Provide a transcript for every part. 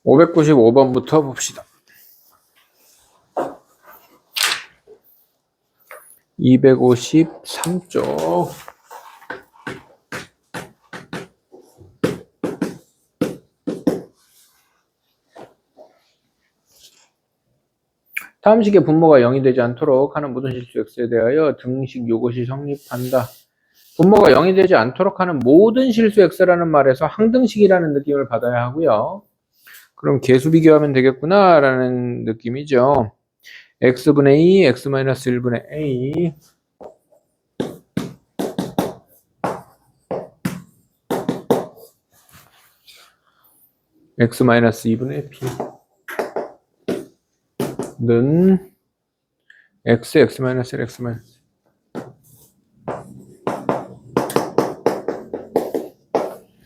595번부터 봅시다. 253쪽. 다음 식의 분모가 0이 되지 않도록 하는 모든 실수 x에 대하여 등식 요것이 성립한다. 분모가 0이 되지 않도록 하는 모든 실수 x라는 말에서 항등식이라는 느낌을 받아야 하고요. 그럼 계수 비교하면 되겠구나 라는 느낌이죠. x분의 2, x-1분의 a x-2분의 b 는 x, x-1, x-.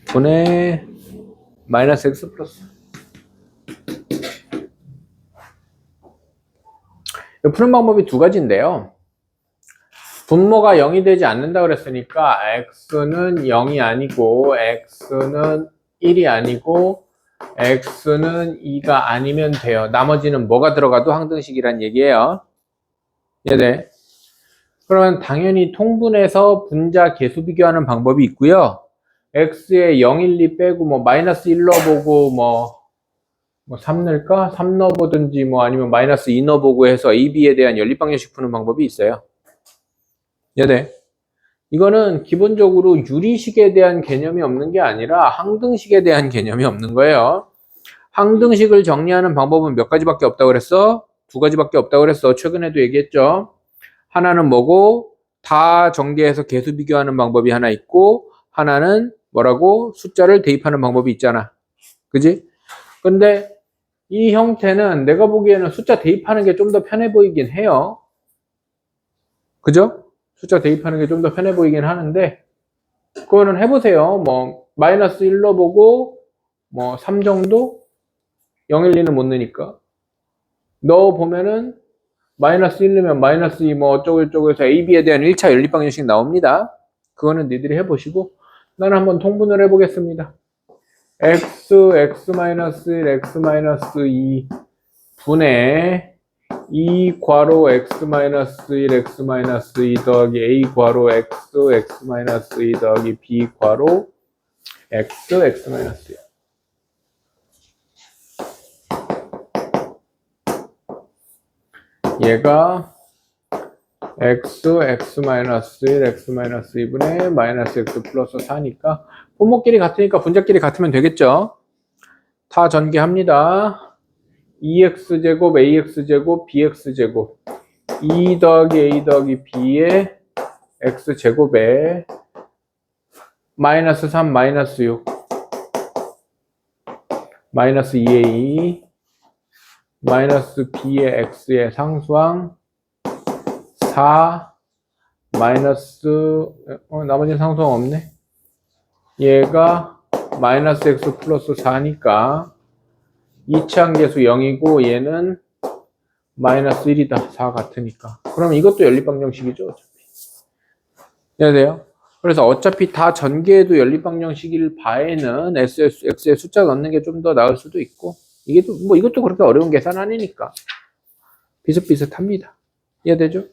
분의 마이너스 x 플러스. 푸는 방법이 두 가지인데요. 분모가 0이 되지 않는다 그랬으니까 x는 0이 아니고 x는 1이 아니고 x는 2가 아니면 돼요. 나머지는 뭐가 들어가도 항등식이란 얘기예요. 얘네. 그러면 당연히 통분해서 분자 계수 비교하는 방법이 있고요. x에 0, 1, 2 빼고 뭐 마이너스 1 넣어보고 뭐 3 넣을까? 3 넣어보든지 뭐 아니면 마이너스 2 넣어보고 해서 a, b에 대한 연립방정식 푸는 방법이 있어요. 얘네. 이거는 기본적으로 유리식에 대한 개념이 없는 게 아니라 항등식에 대한 개념이 없는 거예요. 항등식을 정리하는 방법은 몇 가지밖에 없다고 그랬어? 두 가지밖에 없다고 그랬어. 최근에도 얘기했죠. 하나는 뭐고? 다 전개해서 계수 비교하는 방법이 하나 있고, 하나는 뭐라고? 숫자를 대입하는 방법이 있잖아. 그지? 근데 이 형태는 내가 보기에는 숫자 대입하는 게 좀 더 편해 보이긴 해요. 그죠? 숫자 대입하는 게 좀 더 편해 보이긴 하는데, 그거는 해보세요. 뭐, 마이너스 1 넣어보고, 뭐, 3 정도? 0, 1, 2는 못 넣으니까. 넣어보면은, 마이너스 1 넣으면 마이너스 2 뭐 어쩌고저쩌고 해서 A, B에 대한 1차 연립방정식 나옵니다. 그거는 니들이 해보시고, 나는 한번 통분을 해보겠습니다. x, x-1, x-2 분의 2 괄호 x-1, x-2 더하기 a 괄호 x, x-2 더하기 b 괄호 x, x-2. 얘가 x, x-1, x-2분의 마이너스 x 플러스 4니까 분모끼리 같으니까 분자끼리 같으면 되겠죠. 다 전개합니다. 2x제곱, ax제곱, bx제곱 2 더하기 a 더하기 b의 x제곱에 마이너스 3, 마이너스 6 마이너스 2a 마이너스 b의 x의 상수항 4 마이너스 나머지는 상수항 없네. 얘가 마이너스 x 플러스 4니까 2차 항계수 0이고 얘는 마이너스 1이다. 4 같으니까. 그럼 이것도 연립방정식이죠. 어차피. 이해돼요? 그래서 어차피 다 전개해도 연립방정식일 바에는 x의 숫자 넣는 게 좀 더 나을 수도 있고 이게 또 뭐 이것도 그렇게 어려운 계산 아니니까 비슷비슷합니다. 이해되죠?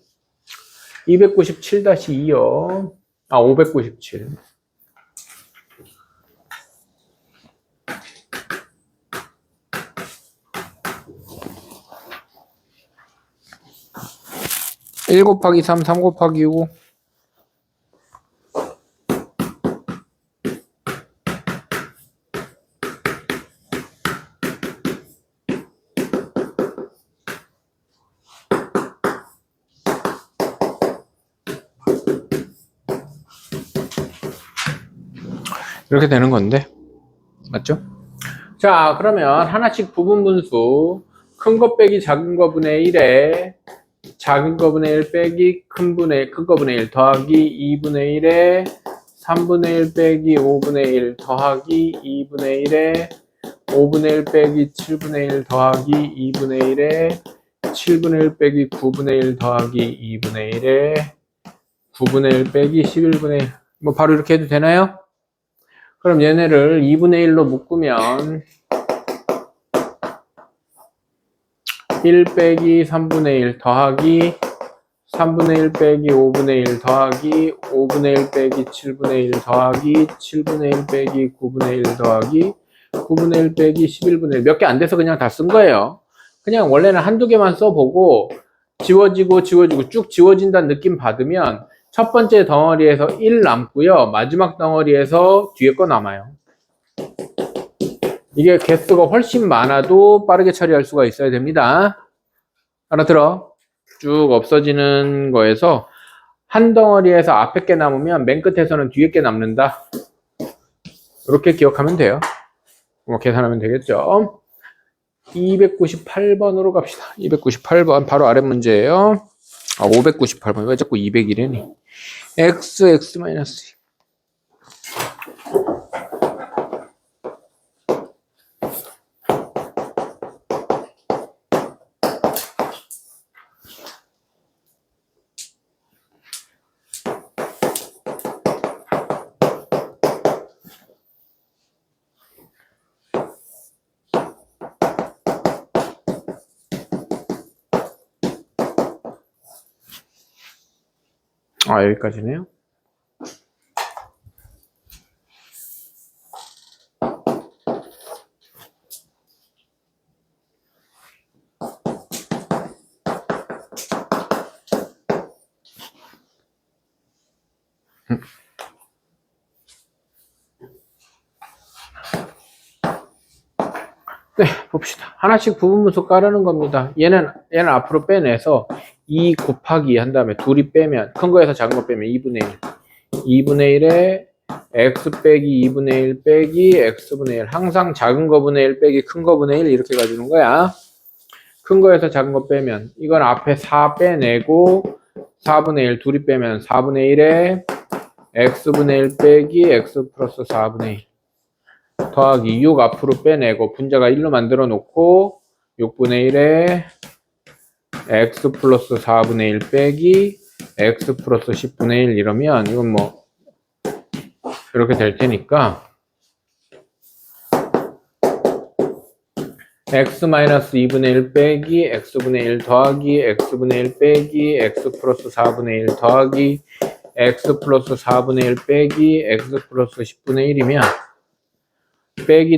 297-2요. 597. (1 곱하기 3, 3 곱하기 5) 이렇게 되는 건데 맞죠? 자, 그러면 하나씩 부분분수 큰 거 빼기 작은 거 분의 1에 작은 거 분의 1 빼기 큰 거 분의 1 더하기 2분의 1에 3분의 1 빼기 5분의 1 더하기 2분의 1에 5분의 1 빼기 7분의 1 더하기 2분의 1에 7분의 1 빼기 9분의 1 더하기 2분의 1에 9분의 1 빼기 11분의 1 뭐 바로 이렇게 해도 되나요? 그럼 얘네를 2분의 1로 묶으면 1 빼기 3분의 1 더하기 3분의 1 빼기 5분의 1 더하기 5분의 1 빼기 7분의 1 더하기 7분의 1 빼기 9분의 1 더하기 9분의 1 빼기 11분의 1 몇 개 안 돼서 그냥 다 쓴 거예요. 그냥 원래는 한두 개만 써보고 지워지고 지워지고 쭉 지워진다는 느낌 받으면 첫 번째 덩어리에서 1 남고요. 마지막 덩어리에서 뒤에 거 남아요. 이게 개수가 훨씬 많아도 빠르게 처리할 수가 있어야 됩니다. 알아들어? 쭉 없어지는 거에서 한 덩어리에서 앞에 게 남으면 맨 끝에서는 뒤에 게 남는다. 이렇게 기억하면 돼요. 뭐 계산하면 되겠죠. 298번으로 갑시다. 298번 바로 아래 문제예요. 598번 왜 자꾸 200이래니? x 마이너스 여기까지네요. 네, 봅시다. 하나씩 부분분수 깔아는 겁니다. 얘는 앞으로 빼내서 2 곱하기 한 다음에 둘이 빼면 큰 거에서 작은 거 빼면 2분의 1 2분의 1에 x 빼기 2분의 1 빼기 x분의 1 항상 작은 거분의 1 빼기 큰 거분의 1 이렇게 가주는 거야. 큰 거에서 작은 거 빼면 이건 앞에 4 빼내고 4분의 1 둘이 빼면 4분의 1에 x분의 1 빼기 x 플러스 4분의 1 더하기 6 앞으로 빼내고 분자가 1로 만들어 놓고 6분의 1에 x 플러스 4분의 1 빼기 x 플러스 10분의 1 이러면 이건 뭐 이렇게 될 테니까 x 마이너스 2분의 1 빼기 x분의 1 더하기 x분의 1 빼기 x 플러스 4분의 1 더하기 x 플러스 4분의 1 빼기 x 플러스 10분의 1이면 빼기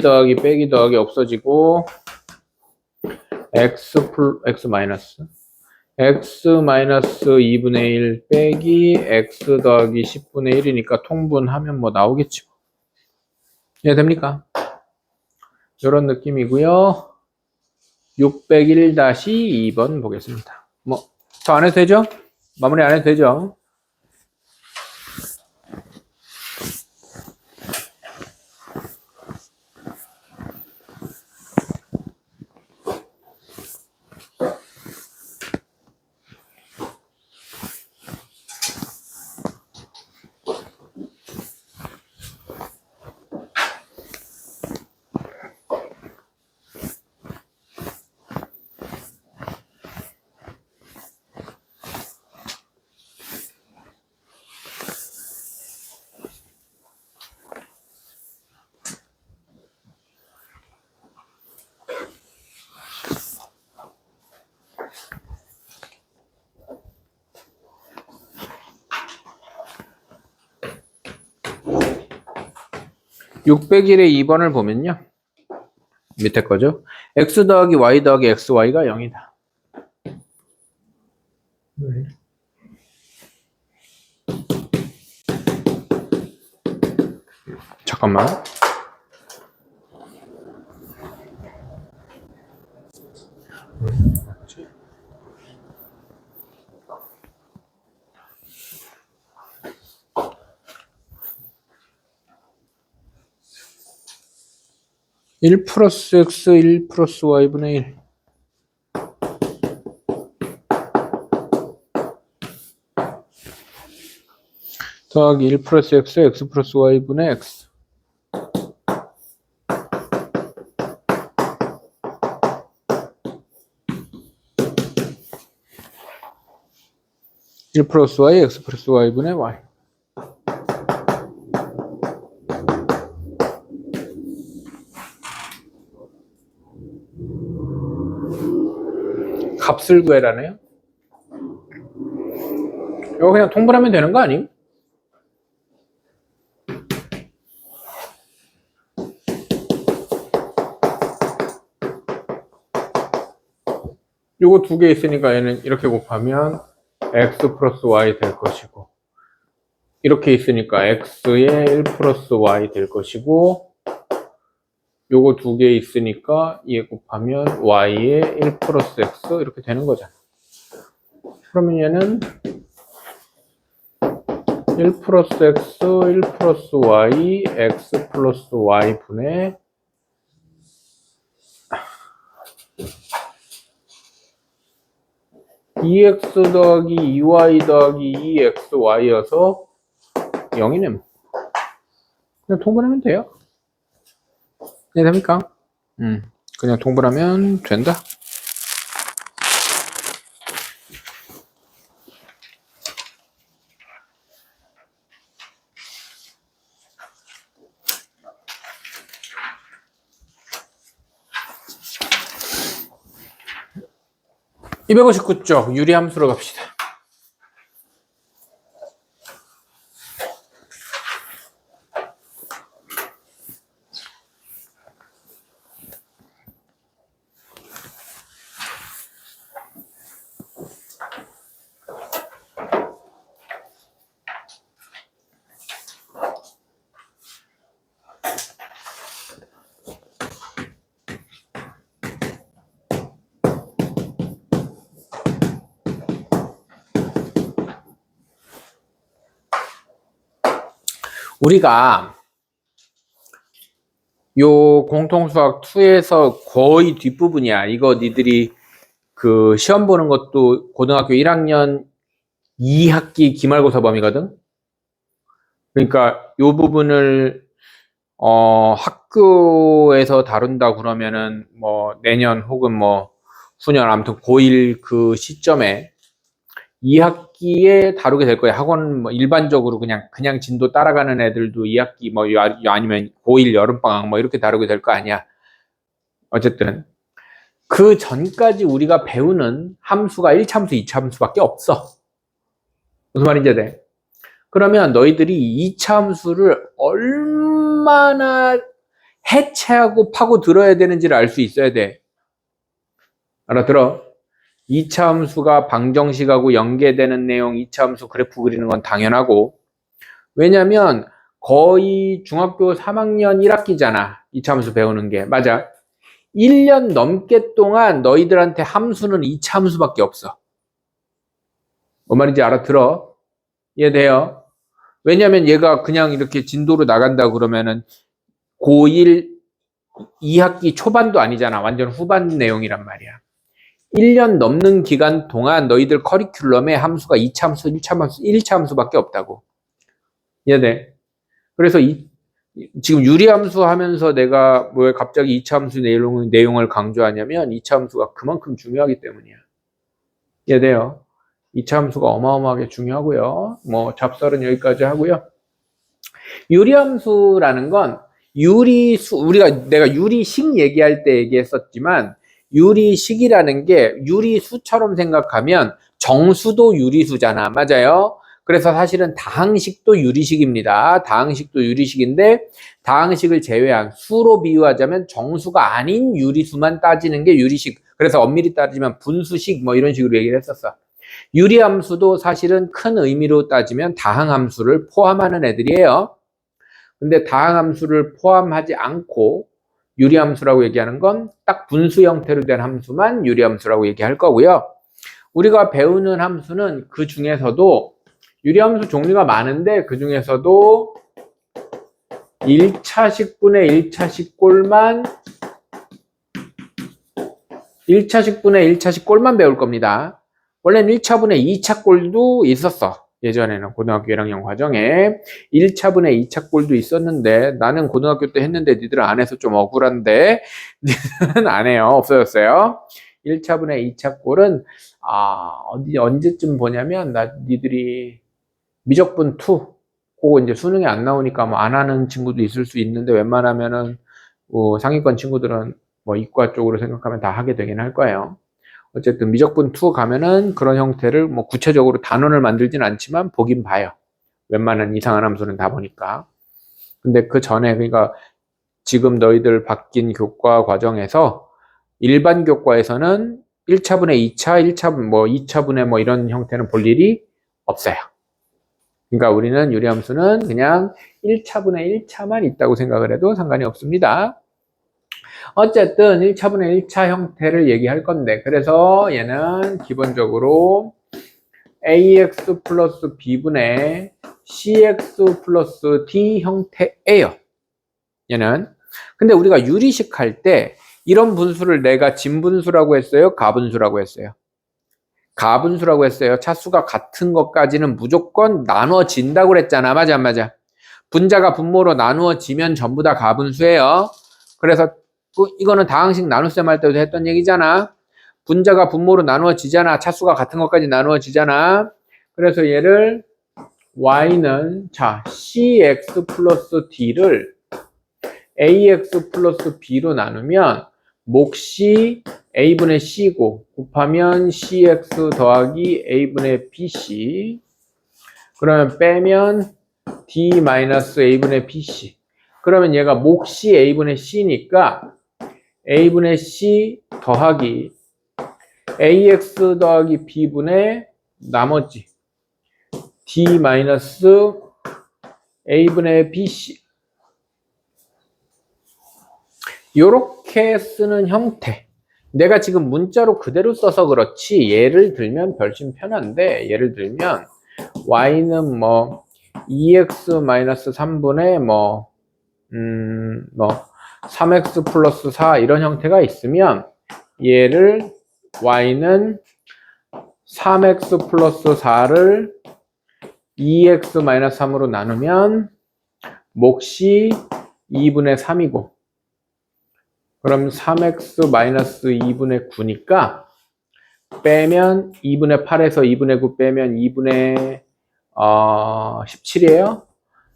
더하기 없어지고 x 마이너스 2분의 1 빼기 x 더하기 10분의 1이니까 통분하면 뭐 나오겠지. 이해됩니까? 이런 느낌이고요. 601-2번 보겠습니다. 뭐 더 안 해도 되죠? 마무리 안 해도 되죠? 601의 2번을 보면요. 밑에 거죠. x 더하기 y 더하기 xy가 0이다. 잠깐만. 일 플러스 x 1 플러스 y분의 1 더하기 1 플러스 x x 플러스 y분의 x 1 플러스 y x 플러스 y분의 y 값을 구해라네요. 이거 그냥 통분하면 되는 거 아님? 요거 두 개 있으니까 얘는 이렇게 곱하면 x 플러스 y 될 것이고, 이렇게 있으니까 x에 1 플러스 y 될 것이고, 요거 두 개 있으니까 얘 곱하면 y에 1 플러스 x 이렇게 되는 거잖아. 그러면 얘는 1 플러스 x, 1 플러스 y, x 플러스 y 분의 2x 더하기 2y 더하기 2xy여서 0이네. 그냥 통분하면 돼요. 이해됩니까? 그냥 통분하면 된다. (259쪽) 유리함수로 갑시다. 우리가 요 공통수학 2에서 거의 뒷부분이야. 이거 니들이 그 시험 보는 것도 고등학교 1학년 2학기 기말고사 범위거든. 그러니까 요 부분을 학교에서 다룬다 그러면은 뭐 내년 혹은 뭐 후년 아무튼 고1 그 시점에 2학기에 다루게 될 거예요. 학원 뭐 일반적으로 그냥 진도 따라가는 애들도 2학기 뭐 아니면 고1 여름방학 뭐 이렇게 다루게 될 거 아니야. 어쨌든 그 전까지 우리가 배우는 함수가 1차함수, 2차함수밖에 없어. 무슨 말인지 돼? 그러면 너희들이 2차함수를 얼마나 해체하고 파고 들어야 되는지를 알 수 있어야 돼. 알아들어? 2차 함수가 방정식하고 연계되는 내용 2차 함수 그래프 그리는 건 당연하고, 왜냐면 거의 중학교 3학년 1학기잖아 2차 함수 배우는 게. 맞아. 1년 넘게 동안 너희들한테 함수는 2차 함수밖에 없어. 뭔 말인지 알아들어? 이해돼요? 왜냐면 얘가 그냥 이렇게 진도로 나간다 그러면은 고1 2학기 초반도 아니잖아. 완전 후반 내용이란 말이야. 1년 넘는 기간 동안 너희들 커리큘럼에 함수가 2차 함수, 1차 함수, 1차 함수밖에 없다고. 이해돼? 그래서 지금 유리함수 하면서 내가 왜 갑자기 2차 함수 내용을 강조하냐면 2차 함수가 그만큼 중요하기 때문이야. 이해돼요? 2차 함수가 어마어마하게 중요하고요. 뭐 잡설은 여기까지 하고요. 유리함수라는 건 내가 유리식 얘기할 때 얘기했었지만, 유리식이라는 게 유리수처럼 생각하면 정수도 유리수잖아. 맞아요? 그래서 사실은 다항식도 유리식입니다. 다항식도 유리식인데, 다항식을 제외한 수로 비유하자면 정수가 아닌 유리수만 따지는 게 유리식. 그래서 엄밀히 따지면 분수식 뭐 이런 식으로 얘기를 했었어. 유리함수도 사실은 큰 의미로 따지면 다항함수를 포함하는 애들이에요. 근데 다항함수를 포함하지 않고 유리함수라고 얘기하는 건 딱 분수 형태로 된 함수만 유리함수라고 얘기할 거고요. 우리가 배우는 함수는 그 중에서도 유리함수 종류가 많은데, 그 중에서도 1차식분의 1차식 꼴만 1차식분의 1차식 꼴만 배울 겁니다. 원래는 1차분의 2차 꼴도 있었어. 예전에는 고등학교 1학년 과정에 1차분의 2차 꼴도 있었는데, 나는 고등학교 때 했는데 니들은 안 해서 좀 억울한데 니들은 안 해요. 없어졌어요. 1차분의 2차 꼴은 언제쯤 보냐면, 니들이 미적분 2 그거 이제 수능에 안 나오니까 뭐 안 하는 친구도 있을 수 있는데, 웬만하면은 상위권 친구들은 뭐 이과 쪽으로 생각하면 다 하게 되긴 할 거예요. 어쨌든 미적분 2 가면은 그런 형태를 뭐 구체적으로 단원을 만들진 않지만 보긴 봐요. 웬만한 이상한 함수는 다 보니까. 근데 그 전에, 그러니까 지금 너희들 바뀐 교과 과정에서 일반 교과에서는 1차분의 2차, 1차분 뭐 2차분의 뭐 이런 형태는 볼 일이 없어요. 그러니까 우리는 유리함수는 그냥 1차분의 1차만 있다고 생각을 해도 상관이 없습니다. 어쨌든 1차분의 1차 형태를 얘기할 건데, 그래서 얘는 기본적으로 ax 플러스 b분의 cx 플러스 d 형태예요. 얘는. 근데 우리가 유리식 할 때 이런 분수를 내가 진분수라고 했어요? 가분수라고 했어요? 가분수라고 했어요. 차수가 같은 것까지는 무조건 나눠진다고 그랬잖아. 맞아, 안 맞아? 분자가 분모로 나누어지면 전부 다 가분수예요. 그래서 이거는 다항식 나눗셈 할 때도 했던 얘기잖아. 분자가 분모로 나누어지잖아. 차수가 같은 것까지 나누어지잖아. 그래서 얘를 y는 자 cx 플러스 d를 ax 플러스 b로 나누면 몫이 a분의 c고 곱하면 cx 더하기 a분의 bc, 그러면 빼면 d 마이너스 a분의 bc, 그러면 얘가 몫이 a분의 c니까 a분의 c 더하기 ax 더하기 b분의 나머지 d 마이너스 a분의 bc, 요렇게 쓰는 형태. 내가 지금 문자로 그대로 써서 그렇지, 예를 들면 훨씬 편한데, 예를 들면 y는 뭐 2x-3분의 뭐 3x 플러스 4 이런 형태가 있으면 얘를 y는 3x 플러스 4를 2x-3으로 나누면 몫이 2분의 3이고, 그럼 3x 마이너스 2분의 9니까 빼면 2분의 8에서 2분의 9 빼면 2분의 17이에요.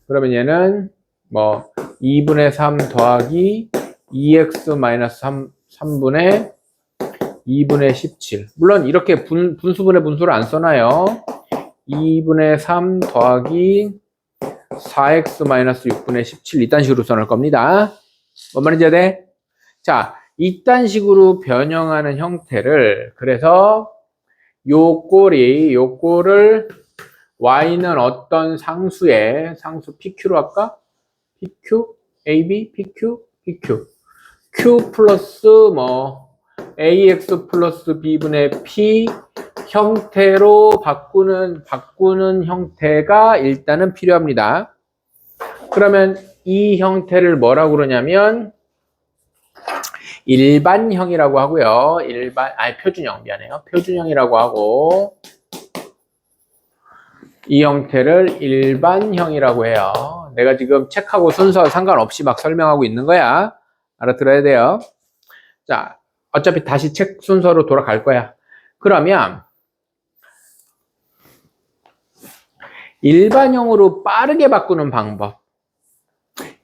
그러면 얘는 뭐 2분의 3 더하기 2x 마이너스 3분의 2분의 17. 물론 이렇게 분수분의 분수를 안 써놔요. 2분의 3 더하기 4x 마이너스 6분의 17 이딴 식으로 써놓을 겁니다. 뭔 말인지 돼? 자, 이딴 식으로 변형하는 형태를, 그래서 요 꼴을 y는 어떤 상수에, 상수 pq로 할까? pq, ab, pq, pq, q 플러스 뭐 ax 플러스 b분의 p 형태로 바꾸는 형태가 일단은 필요합니다. 그러면 이 형태를 뭐라고 그러냐면 일반형이라고 하고요. 표준형, 미안해요. 표준형이라고 하고, 이 형태를 일반형이라고 해요. 내가 지금 책하고 순서 상관없이 막 설명하고 있는 거야. 알아들어야 돼요. 자, 어차피 다시 책 순서로 돌아갈 거야. 그러면 일반형으로 빠르게 바꾸는 방법.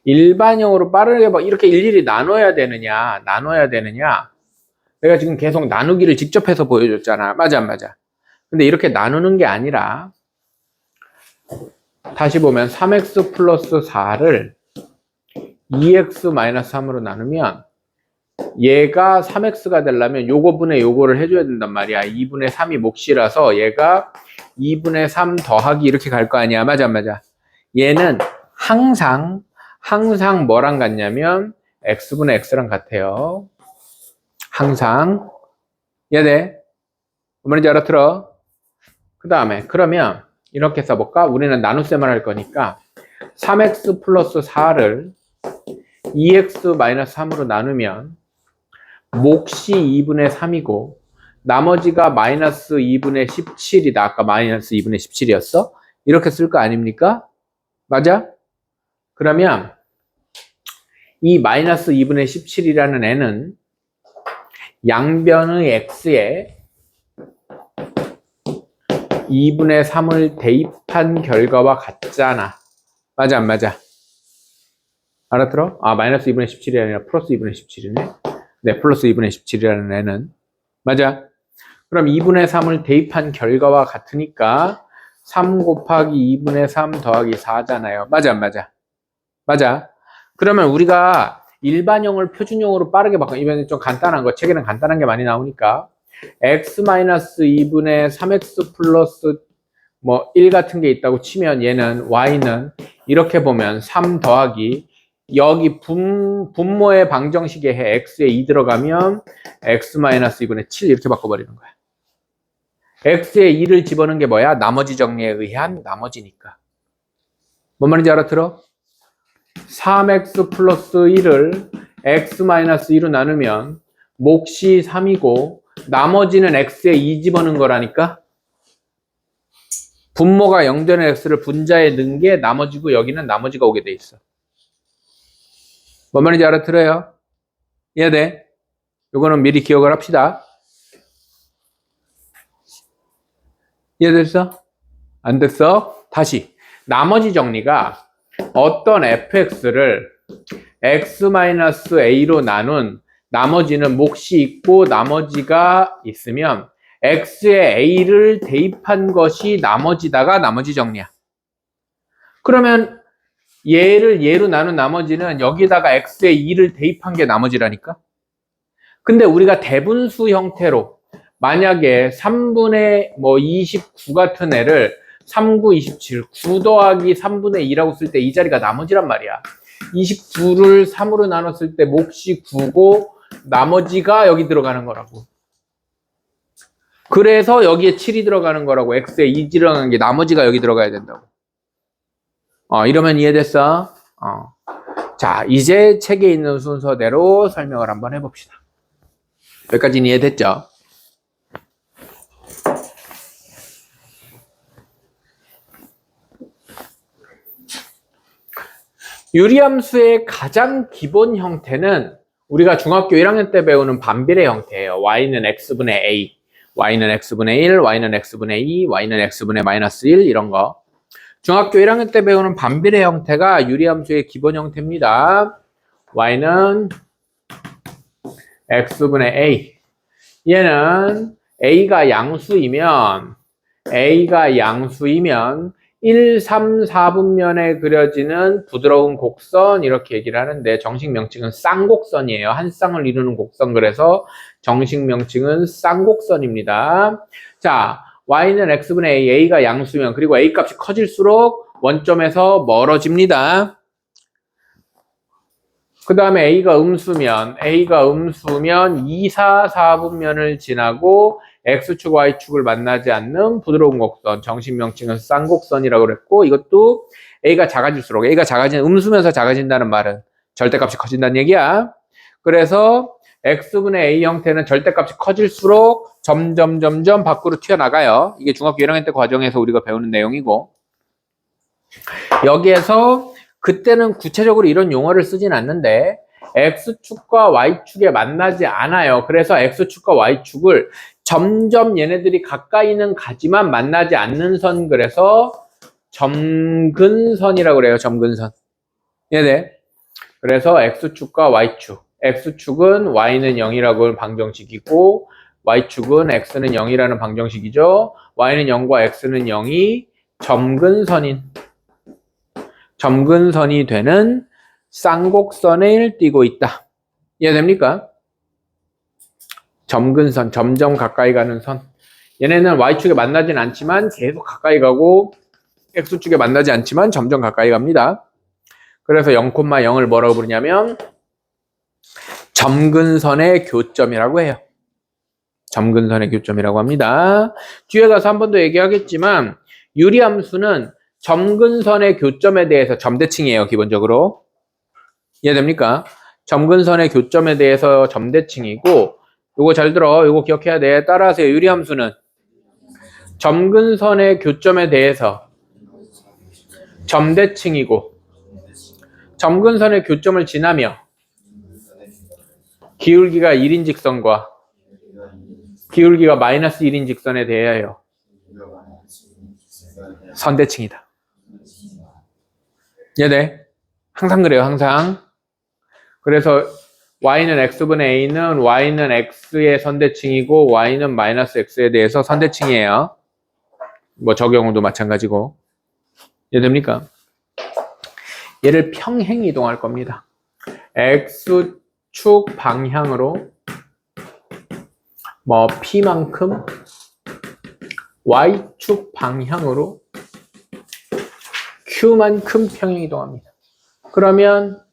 일반형으로 빠르게 이렇게 일일이 나눠야 되느냐? 내가 지금 계속 나누기를 직접 해서 보여줬잖아. 맞아, 안 맞아? 근데 이렇게 나누는 게 아니라, 다시 보면 3x 플러스 4를 2x 마이너스 3으로 나누면 얘가 3x가 되려면 요거분의 요거를 해줘야 된단 말이야. 2분의 3이 몫이라서 얘가 2분의 3 더하기 이렇게 갈 거 아니야. 맞아, 안 맞아? 얘는 항상 뭐랑 같냐면 x분의 x랑 같아요. 항상. 얘네 뭔지 알아들어? 그 다음에 그러면 이렇게 써볼까? 우리는 나눗셈을 할 거니까 3x 플러스 4를 2x 마이너스 3으로 나누면 몫이 2분의 3이고 나머지가 마이너스 2분의 17이다. 아까 마이너스 2분의 17이었어? 이렇게 쓸 거 아닙니까? 맞아? 그러면 이 마이너스 2분의 17이라는 애는 양변의 x에 2분의 3을 대입한 결과와 같잖아. 맞아, 안 맞아? 알아들어? 마이너스 2분의 17이 아니라 플러스 2분의 17이네. 네, 플러스 2분의 17이라는 애는. 맞아? 그럼 2분의 3을 대입한 결과와 같으니까 3 곱하기 2분의 3 더하기 4잖아요. 맞아, 안 맞아? 맞아. 그러면 우리가 일반형을 표준형으로 빠르게 바꿔. 이번엔 좀 간단한 거, 책에는 간단한 게 많이 나오니까 x-2분의 3x 플러스 뭐 1 같은 게 있다고 치면 얘는 y는 이렇게 보면 3 더하기 여기 분모의 방정식에 해 x에 2 들어가면 x-2분의 7 이렇게 바꿔버리는 거야. x에 2를 집어넣은 게 뭐야? 나머지 정리에 의한 나머지니까. 뭔 말인지 알아들어? 3x 플러스 1을 x-2로 나누면 몫이 3이고 나머지는 x에 2 집어넣은 거라니까. 분모가 0 되는 x를 분자에 넣은 게 나머지고 여기는 나머지가 오게 돼 있어. 뭔 말인지 알아들어요? 이해돼? 요거는 미리 기억을 합시다. 이해됐어? 안 됐어? 다시. 나머지 정리가 어떤 fx를 x-a로 나눈 나머지는 몫이 있고 나머지가 있으면 x에 a를 대입한 것이 나머지다가 나머지 정리야. 그러면 얘를 얘로 나눈 나머지는 여기다가 x에 2를 대입한 게 나머지라니까. 근데 우리가 대분수 형태로 만약에 3분의 29 같은 애를 3, 9, 27, 9 더하기 3분의 2라고 쓸 때 이 자리가 나머지란 말이야. 29를 3으로 나눴을 때 몫이 9고 나머지가 여기 들어가는 거라고. 그래서 여기에 7이 들어가는 거라고. x에 2 들어가는 게 나머지가 여기 들어가야 된다고. 이러면 이해됐어? 자, 이제 책에 있는 순서대로 설명을 한번 해봅시다. 여기까지는 이해됐죠? 유리함수의 가장 기본 형태는 우리가 중학교 1학년 때 배우는 반비례 형태예요. y는 x분의 a, y는 x분의 1, y는 x분의 2, y는 x분의 마이너스 1 이런 거. 중학교 1학년 때 배우는 반비례 형태가 유리함수의 기본 형태입니다. y는 x분의 a. 얘는 a가 양수이면 1, 3, 4분면에 그려지는 부드러운 곡선 이렇게 얘기를 하는데 정식 명칭은 쌍곡선이에요. 한 쌍을 이루는 곡선. 그래서 정식 명칭은 쌍곡선입니다. 자, y는 x분의 a, a가 양수면 그리고 a 값이 커질수록 원점에서 멀어집니다. 그 다음에 a가 음수면 2, 4, 4분면을 지나고 x축, y축을 만나지 않는 부드러운 곡선, 정식 명칭은 쌍곡선이라고 그랬고, 이것도 a가 작아질수록, a가 음수면서 작아진다는 말은 절대값이 커진다는 얘기야. 그래서 x분의 a 형태는 절대값이 커질수록 점점 밖으로 튀어나가요. 이게 중학교 1학년 때 과정에서 우리가 배우는 내용이고, 여기에서 그때는 구체적으로 이런 용어를 쓰진 않는데 x축과 y축에 만나지 않아요. 그래서 x축과 y축을 점점 얘네들이 가까이는 가지만 만나지 않는 선, 그래서 점근선이라고 그래요. 점근선. 얘네. 그래서 x축과 y축. x축은 y는 0이라고 방정식이고 y축은 x는 0이라는 방정식이죠. y는 0과 x는 0이 점근선이 되는 쌍곡선을 띄고 있다. 이해됩니까? 점근선, 점점 가까이 가는 선. 얘네는 y축에 만나진 않지만 계속 가까이 가고 x축에 만나지 않지만 점점 가까이 갑니다. 그래서 0,0을 뭐라고 부르냐면 점근선의 교점이라고 해요. 점근선의 교점이라고 합니다. 뒤에 가서 한 번 더 얘기하겠지만 유리함수는 점근선의 교점에 대해서 점대칭이에요. 기본적으로. 이해됩니까? 점근선의 교점에 대해서 점대칭이고, 요거 잘 들어. 요거 기억해야 돼. 따라하세요. 유리함수는 점근선의 교점에 대해서 점대칭이고, 점근선의 교점을 지나며 기울기가 1인 직선과 기울기가 마이너스 1인 직선에 대하여 선대칭이다. 얘네 항상 그래요. 항상. 그래서 y는 x분의 a는 y는 x의 선대칭이고 y는 마이너스 x에 대해서 선대칭이에요. 뭐 저 경우도 마찬가지고. 이해됩니까? 얘를 평행 이동할 겁니다. x축 방향으로 뭐 p만큼 y축 방향으로 q만큼 평행 이동합니다. 그러면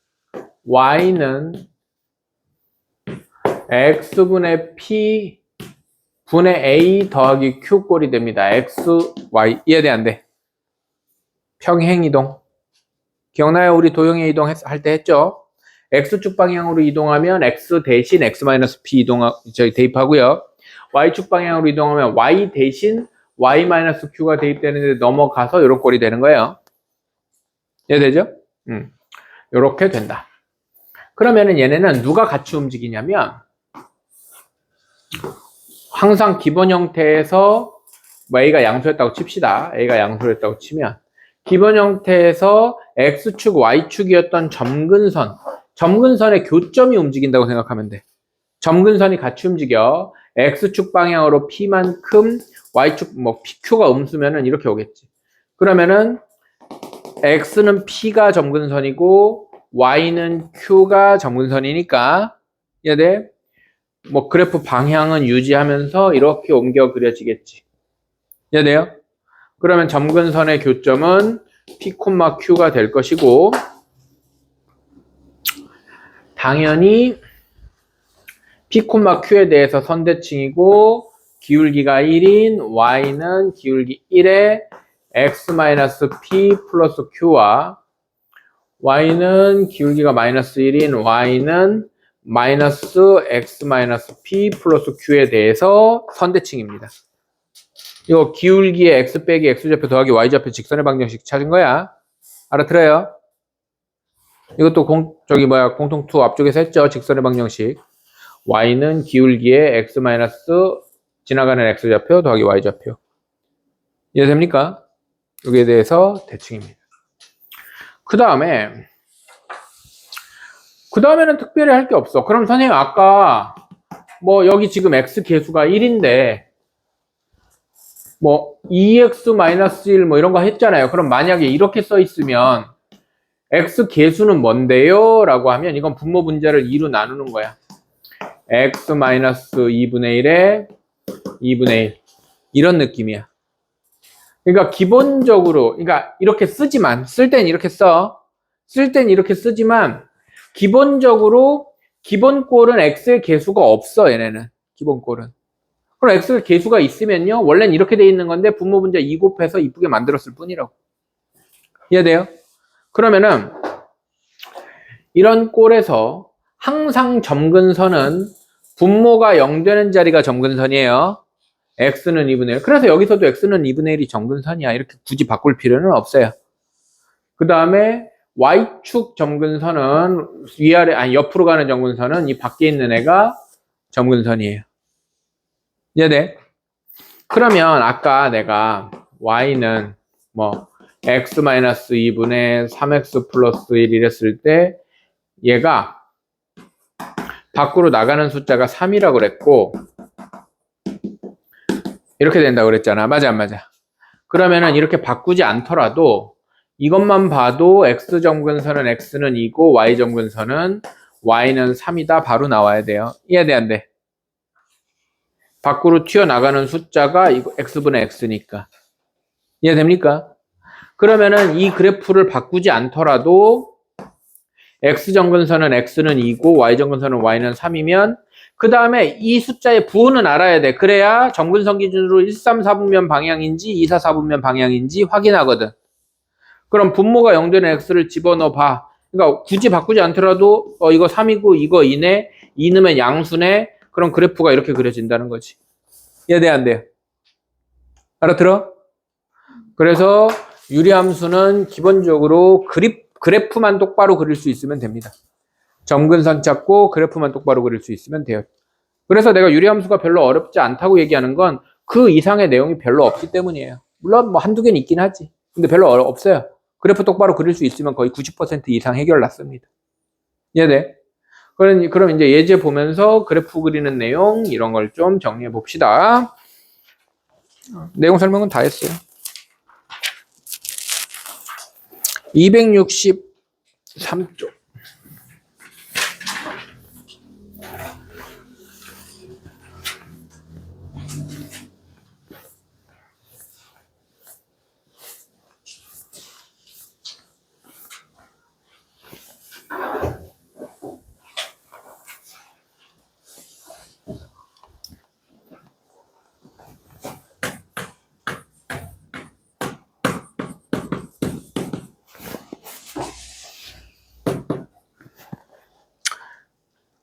y는 x분의 p 분의 a 더하기 q 꼴이 됩니다. x, y 이해돼 안 돼? 평행 이동. 기억나요? 우리 도형의 이동 할 때 했죠? x축 방향으로 이동하면 x 대신 x-p 대입하고요. y축 방향으로 이동하면 y 대신 y-q가 대입되는데 넘어가서 이런 꼴이 되는 거예요. 이해되죠? 이렇게 된다. 그러면은 얘네는 누가 같이 움직이냐면 항상 기본 형태에서 뭐 a가 양수였다고 칩시다. a가 양수였다고 치면 기본 형태에서 x축, y축이었던 점근선의 교점이 움직인다고 생각하면 돼. 점근선이 같이 움직여. x축 방향으로 p만큼 y축 뭐 pq가 음수면은 이렇게 오겠지. 그러면은 x는 p가 점근선이고 y는 q가 점근선이니까 이해돼? 뭐 그래프 방향은 유지하면서 이렇게 옮겨 그려지겠지. 이해돼요? 그러면 점근선의 교점은 p, q가 될 것이고 당연히 p, q에 대해서 선대칭이고 기울기가 1인 y는 기울기 1에 x-p 플러스 q와 y는 기울기가 마이너스 1인 y는 마이너스 x-p 플러스 q에 대해서 선대칭입니다. 이거 기울기의 x 빼기 x좌표 더하기 y좌표 직선의 방정식 찾은 거야. 알아들어요? 이것도 공통투 앞쪽에서 했죠. 직선의 방정식. y는 기울기의 x 마이너스 지나가는 x좌표 더하기 y좌표. 이해됩니까? 여기에 대해서 대칭입니다. 그 다음에는 특별히 할 게 없어. 그럼 선생님 아까 뭐 여기 지금 x 계수가 1인데 뭐 2x-1 뭐 이런 거 했잖아요. 그럼 만약에 이렇게 써 있으면 x 계수는 뭔데요? 라고 하면 이건 분모 분자를 2로 나누는 거야. x-2분의 1에 2분의 1 이런 느낌이야. 그러니까 기본적으로 그러니까 이렇게 쓰지만 쓸 땐 이렇게 쓰지만 기본적으로 기본꼴은 x의 계수가 없어. 얘네는 기본꼴은. 그럼 x의 계수가 있으면요 원래는 이렇게 돼 있는 건데 분모 분자 2 곱해서 이쁘게 만들었을 뿐이라고. 이해돼요? 그러면은 이런 꼴에서 항상 점근선은 분모가 0 되는 자리가 점근선이에요. x는 2분의 1. 그래서 여기서도 x는 2분의 1이 점근선이야. 이렇게 굳이 바꿀 필요는 없어요. 그 다음에 y축 점근선은 옆으로 가는 점근선은 이 밖에 있는 애가 점근선이에요. 이해돼? 그러면 아까 내가 y는 뭐 x-2분의 3x 플러스 1 이랬을 때 얘가 밖으로 나가는 숫자가 3이라고 그랬고 이렇게 된다고 그랬잖아. 맞아 안 맞아? 그러면은 이렇게 바꾸지 않더라도 이것만 봐도 x 점근선은 x는 2고 y 점근선은 y는 3이다 바로 나와야 돼요. 이해돼 안 돼? 밖으로 튀어나가는 숫자가 x분의 x니까. 이해됩니까? 그러면은 이 그래프를 바꾸지 않더라도 x점근선은 x는 2고 y점근선은 y는 3이면 그 다음에 이 숫자의 부호는 알아야 돼. 그래야 점근선 기준으로 1, 3, 4분면 방향인지 2, 4, 4분면 방향인지 확인하거든. 그럼 분모가 0 되는 x를 집어넣어 봐. 그러니까 굳이 바꾸지 않더라도 이거 3이고 이거 2네. 2 넣으면 양수네. 그럼 그래프가 이렇게 그려진다는 거지. 이해돼 안 돼요? 알아들어? 그래서 유리함수는 기본적으로 그래프만 똑바로 그릴 수 있으면 됩니다. 점근선 찾고 그래프만 똑바로 그릴 수 있으면 돼요. 그래서 내가 유리함수가 별로 어렵지 않다고 얘기하는 건 그 이상의 내용이 별로 없기 때문이에요. 물론 뭐 한두 개는 있긴 하지. 근데 별로 없어요. 그래프 똑바로 그릴 수 있으면 거의 90% 이상 해결 났습니다. 이해돼? 그럼 이제 예제 보면서 그래프 그리는 내용 이런 걸 좀 정리해 봅시다. 내용 설명은 다 했어요. 263쪽.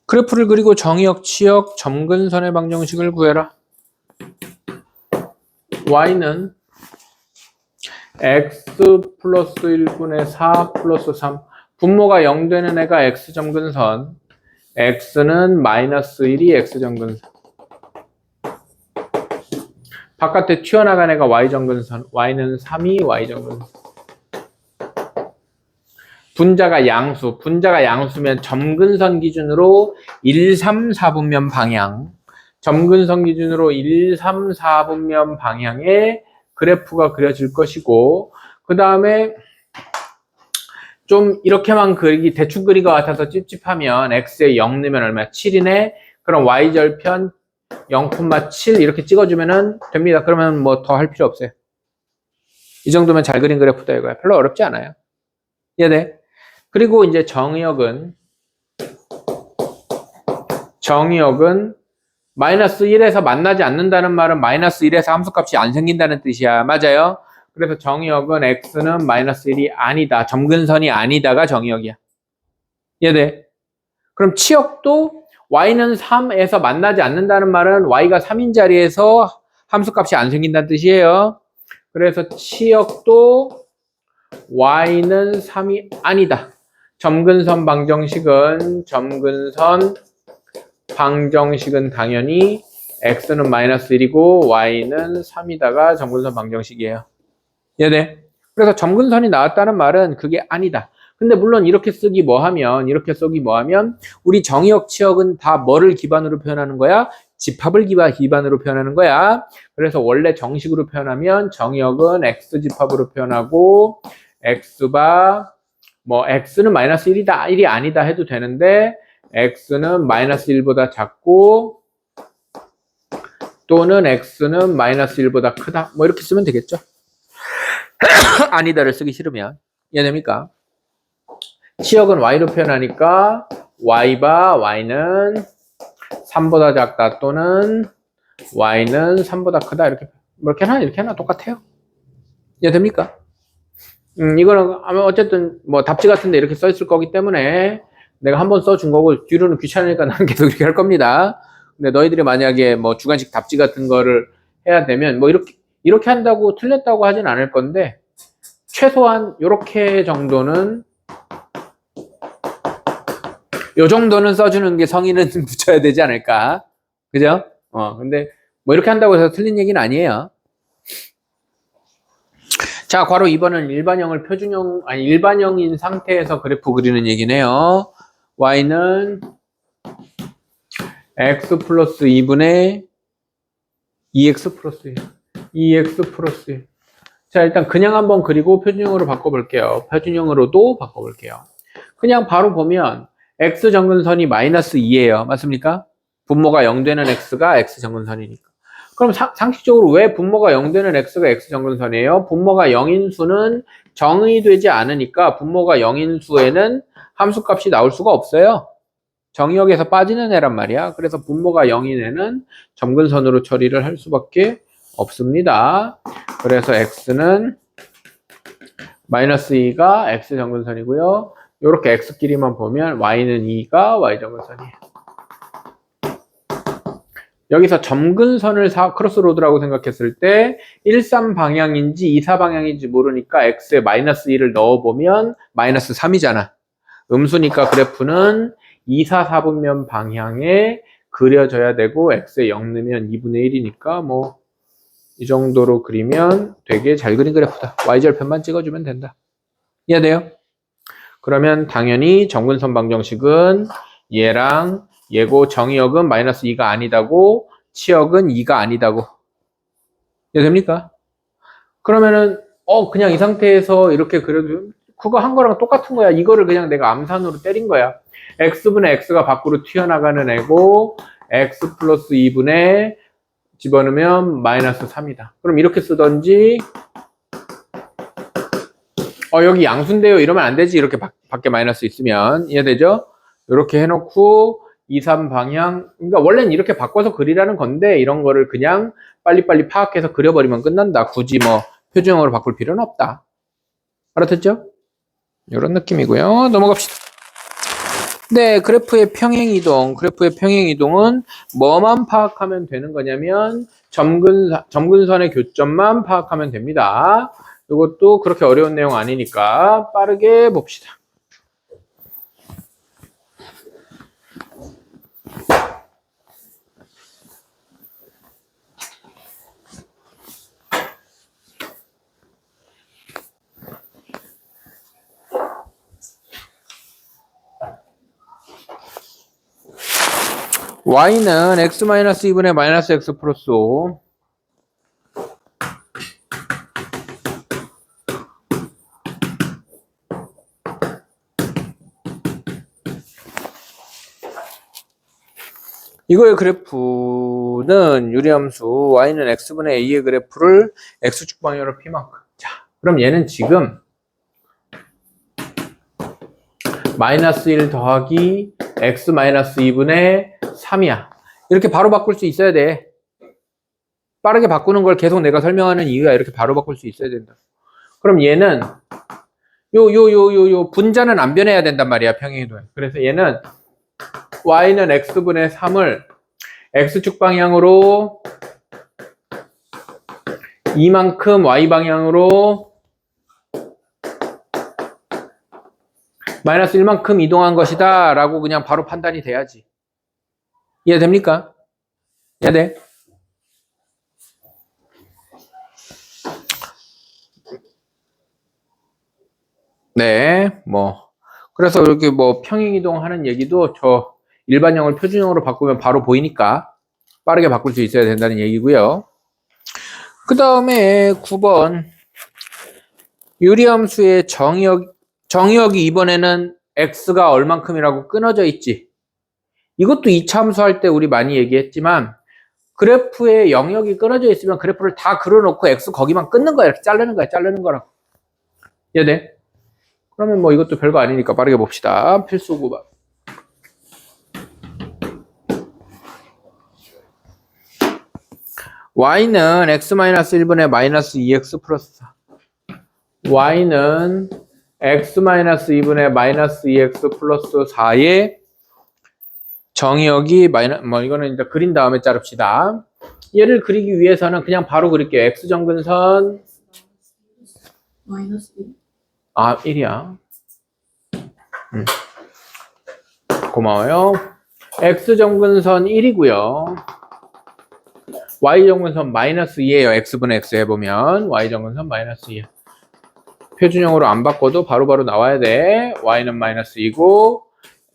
그래프를 그리고 정의역, 치역, 점근선의 방정식을 구해라. y는 x 플러스 1분의 4 플러스 3. 분모가 0 되는 애가 x 점근선, x는 마이너스 1이 x 점근선. 바깥에 튀어나간 애가 y 점근선, y는 3이 y 점근선. 분자가 양수면 점근선 기준으로 1, 3, 4분면 방향, 점근선 기준으로 1, 3, 4분면 방향의 그래프가 그려질 것이고, 그 다음에 좀 이렇게만 그리기, 대충 그린 것 같아서 찝찝하면 x에 0 넣으면 얼마? 7이네? 그럼 y절편 0,7 이렇게 찍어주면 됩니다. 그러면 뭐 더 할 필요 없어요. 이 정도면 잘 그린 그래프다 이거야. 별로 어렵지 않아요. 이해돼? 그리고 이제 정의역은 마이너스 1에서 만나지 않는다는 말은 마이너스 1에서 함수값이 안 생긴다는 뜻이야. 맞아요? 그래서 정의역은 x는 마이너스 1이 아니다. 점근선이 아니다가 정의역이야. 이해돼? 그럼 치역도 y는 3에서 만나지 않는다는 말은 y가 3인 자리에서 함수값이 안 생긴다는 뜻이에요. 그래서 치역도 y는 3이 아니다. 점근선 방정식은 당연히 x는 마이너스 1이고 y는 3이다가 점근선 방정식이에요. 이해돼? 그래서 점근선이 나왔다는 말은 그게 아니다. 근데 물론 이렇게 쓰기 뭐하면 우리 정의역 치역은 다 뭐를 기반으로 표현하는 거야? 집합을 기반으로 표현하는 거야. 그래서 원래 정식으로 표현하면 정의역은 x집합으로 표현하고 x바 x는 마이너스 1이다, 1이 아니다 해도 되는데 x는 마이너스 1보다 작고 또는 x는 마이너스 1보다 크다. 뭐 이렇게 쓰면 되겠죠. 아니다를 쓰기 싫으면. 이해됩니까? 치역은 y로 표현하니까 y바 y는 3보다 작다 또는 y는 3보다 크다 이렇게 이렇게 하나 똑같아요. 이해됩니까? 이거는 아마 어쨌든 뭐 답지 같은데 이렇게 써 있을 거기 때문에 내가 한번 써준 거고 뒤로는 귀찮으니까 나는 계속 이렇게 할 겁니다. 근데 너희들이 만약에 뭐 주관식 답지 같은 거를 해야 되면 뭐 이렇게 한다고 틀렸다고 하진 않을 건데 최소한 요렇게 정도는 요 정도는 써주는 게 성의는 붙여야 되지 않을까. 그죠? 근데 뭐 이렇게 한다고 해서 틀린 얘기는 아니에요. 자, 괄호 2번은 일반형인 상태에서 그래프 그리는 얘기네요. y는 x 플러스 2분의 2x 플러스 1. 2x 플러스 1. 자, 일단 그냥 한번 그리고 표준형으로 바꿔볼게요. 표준형으로도 바꿔볼게요. 그냥 바로 보면 x 점근선이 마이너스 2예요. 맞습니까? 분모가 0 되는 x가 x 점근선이니까. 그럼 상식적으로 왜 분모가 0 되는 x가 x 점근선이에요? 분모가 0인 수는 정의되지 않으니까 분모가 0인 수에는 함수값이 나올 수가 없어요. 정의역에서 빠지는 애란 말이야. 그래서 분모가 0인 애는 점근선으로 처리를 할 수밖에 없습니다. 그래서 x는 마이너스 2가 x 점근선이고요. 이렇게 x끼리만 보면 y는 2가 y 점근선이에요. 여기서 점근선을 크로스로드라고 생각했을 때 1, 3 방향인지 2, 4 방향인지 모르니까 x에 마이너스 1을 넣어보면 마이너스 3이잖아. 음수니까 그래프는 2, 4, 4분면 방향에 그려져야 되고 x에 0 넣으면 2분의 1이니까 뭐 이 정도로 그리면 되게 잘 그린 그래프다. y절편만 찍어주면 된다. 이해돼요? 그러면 당연히 점근선 방정식은 얘랑 얘고 정의역은 마이너스 2가 아니다고 치역은 2가 아니다고. 이해됩니까? 그러면은 그냥 이 상태에서 이렇게 그려도 그거 한 거랑 똑같은 거야. 이거를 그냥 내가 암산으로 때린 거야. x분의 x가 밖으로 튀어나가는 애고 x 플러스 2분의 집어넣으면 마이너스 3이다. 그럼 이렇게 쓰던지 여기 양수인데요 이러면 안 되지. 이렇게 밖에 마이너스 있으면. 이해되죠? 이렇게 해놓고 2, 3 방향, 그러니까 원래는 이렇게 바꿔서 그리라는 건데 이런 거를 그냥 빨리빨리 파악해서 그려버리면 끝난다. 굳이 뭐 표준형으로 바꿀 필요는 없다. 알아듣죠? 이런 느낌이고요. 넘어갑시다. 네, 그래프의 평행이동은 뭐만 파악하면 되는 거냐면 점근선의 교점만 파악하면 됩니다. 이것도 그렇게 어려운 내용 아니니까 빠르게 봅시다. y는 x-2분의 마이너스 x 플러스 5 이거의 그래프는 유리함수 y는 x분의 a의 그래프를 x축 방향으로 p만큼. 자, 그럼 얘는 지금 마이너스 1 더하기 x 마이너스 2분의 3이야. 이렇게 바로 바꿀 수 있어야 돼. 빠르게 바꾸는 걸 계속 내가 설명하는 이유가 이렇게 바로 바꿀 수 있어야 된다. 그럼 얘는 요 분자는 안 변해야 된단 말이야, 평행이동에. 그래서 얘는 y는 x분의 3을 x축 방향으로 이만큼 y 방향으로 마이너스 1만큼 이동한 것이다 라고 그냥 바로 판단이 돼야지. 이해됩니까? 이해돼? 네, 그래서 이렇게 평행이동 하는 얘기도 저 일반형을 표준형으로 바꾸면 바로 보이니까 빠르게 바꿀 수 있어야 된다는 얘기고요. 그 다음에 9번 유리함수의 정의역이 이번에는 x가 얼만큼이라고 끊어져 있지. 이것도 2차 함수할 때 우리 많이 얘기했지만 그래프에 영역이 끊어져 있으면 그래프를 다 그려놓고 x 거기만 끊는 거야. 이렇게 자르는 거라고. 이해돼? 그러면 이것도 별거 아니니까 빠르게 봅시다. 필수 9번. y는 x-1분의 마이너스 2x 플러스 4. y는 x-2분의 마이너스 2x 플러스 4의 정의역이 이거는 이제 그린 다음에 자릅시다. 얘를 그리기 위해서는 그냥 바로 그릴게요. x정근선 마이너스 1. 1이야. 고마워요. x정근선 1이고요. y정근선 마이너스 2예요. x분의 x 해보면 y정근선 마이너스 2. 표준형으로 안 바꿔도 바로바로 나와야 돼. y는 마이너스 2고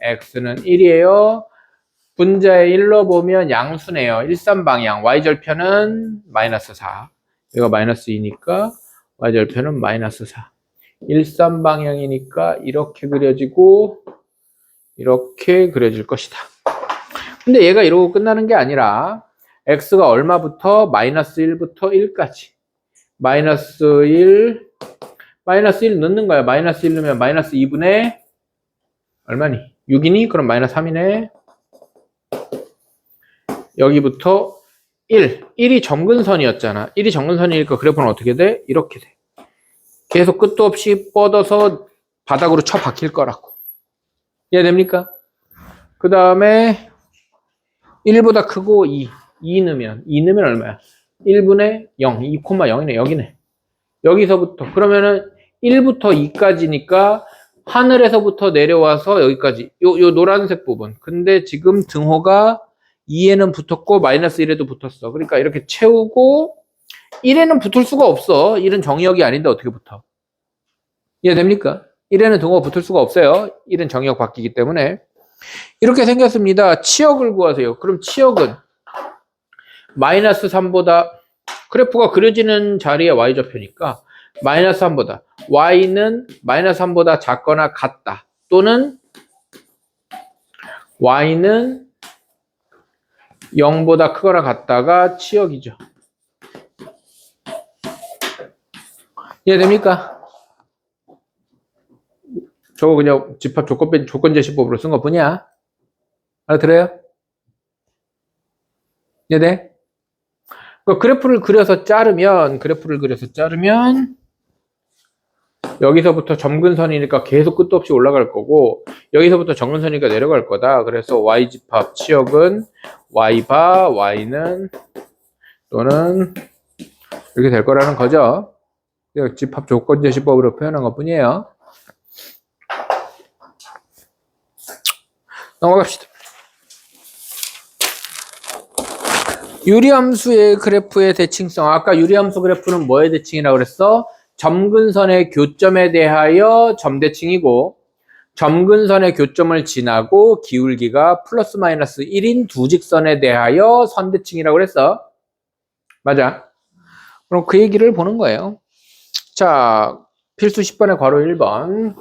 x는 1이에요. 분자의 1로 보면 양수네요. 일산방향. y절편은 마이너스 4. 이거 마이너스 2니까 y절편은 마이너스 4. 일산방향이니까 이렇게 그려지고 이렇게 그려질 것이다. 근데 얘가 이러고 끝나는 게 아니라 x가 얼마부터? 마이너스 1부터 1까지. 마이너스 1 넣는 거야. 마이너스 1 넣으면 마이너스 2분의 얼마니? 6이니? 그럼 마이너스 3이네. 여기부터 1이 점근선이었잖아. 1이 점근선이니까 그래프는 어떻게 돼? 이렇게 돼. 계속 끝도 없이 뻗어서 바닥으로 쳐 박힐 거라고. 이해됩니까? 그 다음에 1보다 크고 2 넣으면 얼마야? 1분의 0, 2,0이네. 여기네. 여기서부터 그러면은 1부터 2까지니까 하늘에서부터 내려와서 여기까지 요 노란색 부분. 근데 지금 등호가 2에는 붙었고 마이너스 1에도 붙었어. 그러니까 이렇게 채우고 1에는 붙을 수가 없어. 1은 정의역이 아닌데 어떻게 붙어? 이해됩니까? 1에는 등호가 붙을 수가 없어요. 1은 정의역 바뀌기 때문에. 이렇게 생겼습니다. 치역을 구하세요. 그럼 치역은 마이너스 3보다 그래프가 그려지는 자리에 y좌표니까 마이너스 3보다 y는 마이너스 3보다 작거나 같다. 또는 y는 0보다 크거나 같다가 치역이죠. 이해됩니까? 저거 그냥 집합 조건제시법으로 쓴 거 보냐? 알아들어요? 이해돼? 그래프를 그려서 자르면 여기서부터 점근선이니까 계속 끝도 없이 올라갈 거고 여기서부터 점근선이니까 내려갈 거다. 그래서 y집합 치역은 y바 y는 또는 이렇게 될 거라는 거죠. 집합 조건제시법으로 표현한 것 뿐이에요. 넘어갑시다. 유리함수의 그래프의 대칭성. 아까 유리함수 그래프는 뭐의 대칭이라고 그랬어? 점근선의 교점에 대하여 점대칭이고 점근선의 교점을 지나고 기울기가 플러스 마이너스 1인 두 직선에 대하여 선대칭이라고 그랬어. 맞아. 그럼 그 얘기를 보는 거예요. 자, 필수 10번의 괄호 1번.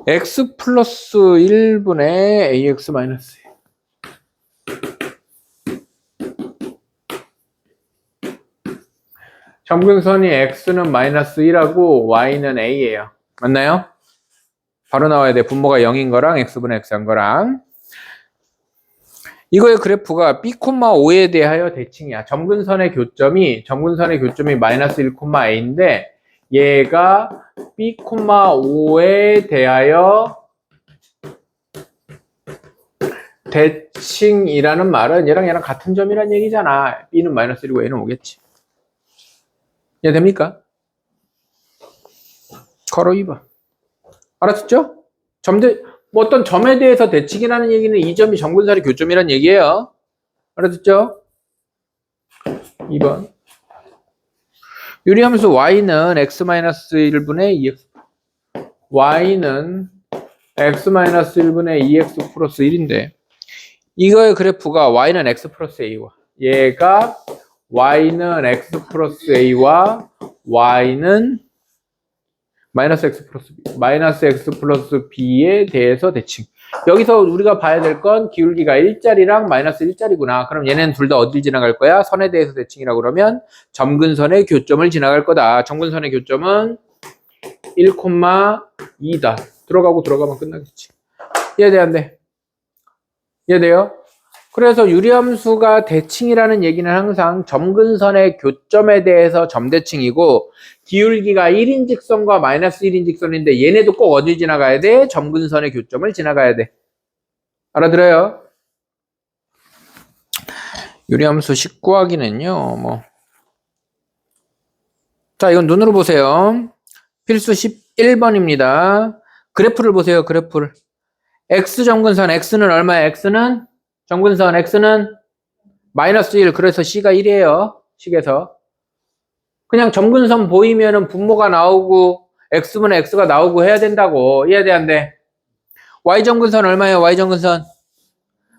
x 플러스 1분의 ax 마이너스 1. 점근선이 x는 마이너스 1하고 y는 a예요. 맞나요? 바로 나와야 돼. 분모가 0인 거랑 x분의 x 한 거랑. 이거의 그래프가 b, 5에 대하여 대칭이야. 점근선의 교점이 마이너스 1, a인데 얘가 b, 5에 대하여 대칭이라는 말은 얘랑 같은 점이란 얘기잖아. b는 마이너스 1이고 a는 5겠지. 이해됩니까? 괄호 2번. 알았죠? 뭐 어떤 점에 대해서 대칭이라는 얘기는 이 점이 점근선의 교점이란 얘기예요. 알았죠? 2번. 유리함수 y는 x-1분의 2x. y는 x-1분의 2x 플러스 1인데 이거의 그래프가 y는 x 플러스 a와 얘가 y는 x 플러스 a와 y는 마이너스 x 플러스 b에 대해서 대칭. 여기서 우리가 봐야 될 건 기울기가 1짜리랑 마이너스 1짜리구나. 그럼 얘네는 둘 다 어딜 지나갈 거야? 선에 대해서 대칭이라고 그러면 점근선의 교점을 지나갈 거다. 점근선의 교점은 1,2다. 들어가면 끝나겠지. 이해돼, 안 돼? 이해돼요? 그래서 유리함수가 대칭이라는 얘기는 항상 점근선의 교점에 대해서 점대칭이고 기울기가 1인 직선과 마이너스 1인 직선인데 얘네도 꼭 어디 지나가야 돼? 점근선의 교점을 지나가야 돼. 알아들어요? 유리함수 19하기는요. 자, 이건 눈으로 보세요. 필수 11번입니다. 그래프를 보세요. 그래프를. x 점근선 x는 얼마야? x는 점근선 x는 마이너스 1. 그래서 c가 1이에요. 식에서. 그냥 점근선 보이면은 분모가 나오고 x분의 x가 나오고 해야 된다고. 이해돼, 안 돼? y점근선 얼마예요? y점근선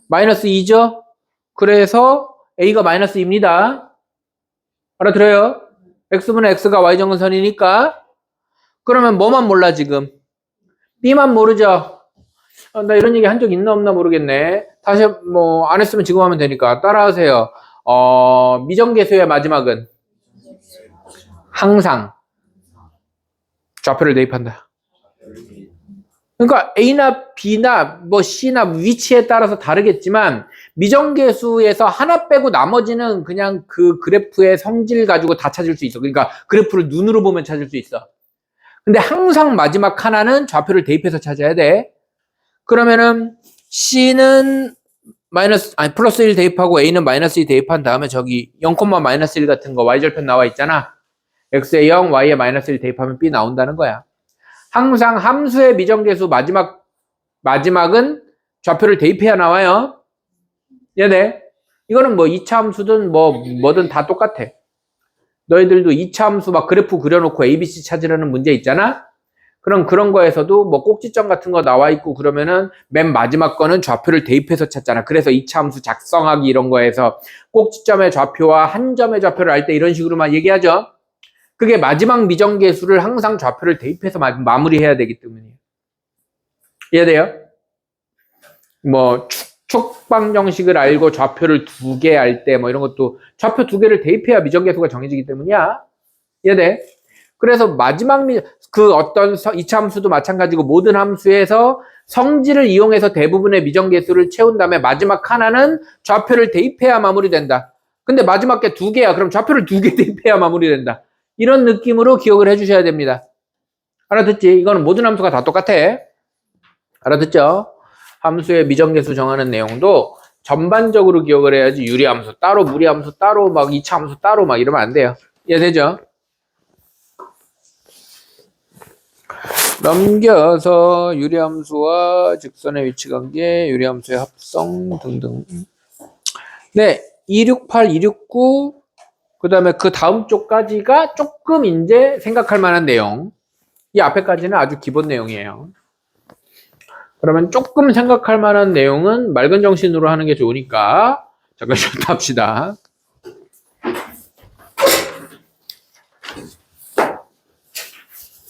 마이너스 2죠? 그래서 a가 마이너스 2입니다. 알아들어요? x분의 x가 y점근선이니까. 그러면 뭐만 몰라 지금? b만 모르죠? 나 이런 얘기 한 적 있나 없나 모르겠네. 다시 안 했으면 지금 하면 되니까 따라하세요. 미정계수의 마지막은 항상 좌표를 대입한다. 그러니까 A나 B나 C나 위치에 따라서 다르겠지만 미정계수에서 하나 빼고 나머지는 그냥 그 그래프의 성질 가지고 다 찾을 수 있어. 그러니까 그래프를 눈으로 보면 찾을 수 있어. 근데 항상 마지막 하나는 좌표를 대입해서 찾아야 돼. 그러면은 C는 플러스 1 대입하고 A는 마이너스 2 대입한 다음에 저기 0, 마이너스 1 같은 거 y절편 나와 있잖아. x에 0, y에 마이너스 1 대입하면 b 나온다는 거야. 항상 함수의 미정계수 마지막은 좌표를 대입해야 나와요. 얘네. 이거는 2차 함수든 뭐든 다 똑같아. 너희들도 2차 함수 막 그래프 그려놓고 ABC 찾으라는 문제 있잖아? 그럼 그런 거에서도 뭐 꼭지점 같은 거 나와 있고 그러면은 맨 마지막 거는 좌표를 대입해서 찾잖아. 그래서 2차 함수 작성하기 이런 거에서 꼭지점의 좌표와 한 점의 좌표를 알 때 이런 식으로만 얘기하죠. 그게 마지막 미정계수를 항상 좌표를 대입해서 마무리해야 되기 때문이에요. 이해돼요? 뭐 축방 정식을 알고 좌표를 2개 알 때 뭐 이런 것도 좌표 2개를 대입해야 미정계수가 정해지기 때문이야. 이해돼? 그래서 마지막 그 어떤 2차 함수도 마찬가지고 모든 함수에서 성질을 이용해서 대부분의 미정계수를 채운 다음에 마지막 하나는 좌표를 대입해야 마무리된다. 근데 마지막 게 2개야. 그럼 좌표를 2개 대입해야 마무리된다. 이런 느낌으로 기억을 해주셔야 됩니다. 알아듣지? 이거는 모든 함수가 다 똑같아. 알아듣죠? 함수의 미정계수 정하는 내용도 전반적으로 기억을 해야지 유리함수 따로 무리함수 따로 막 2차 함수 따로 막 이러면 안 돼요. 이해되죠? 넘겨서 유리함수와 직선의 위치관계, 유리함수의 합성 등등. 네, 268, 269, 그 다음에 그 다음 쪽까지가 조금 이제 생각할 만한 내용. 이 앞에까지는 아주 기본 내용이에요. 그러면 조금 생각할 만한 내용은 맑은 정신으로 하는 게 좋으니까 잠깐 쉬었다 합시다.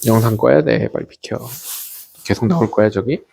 영상 꺼야 돼. 빨리 비켜. 계속 나올 거야 저기.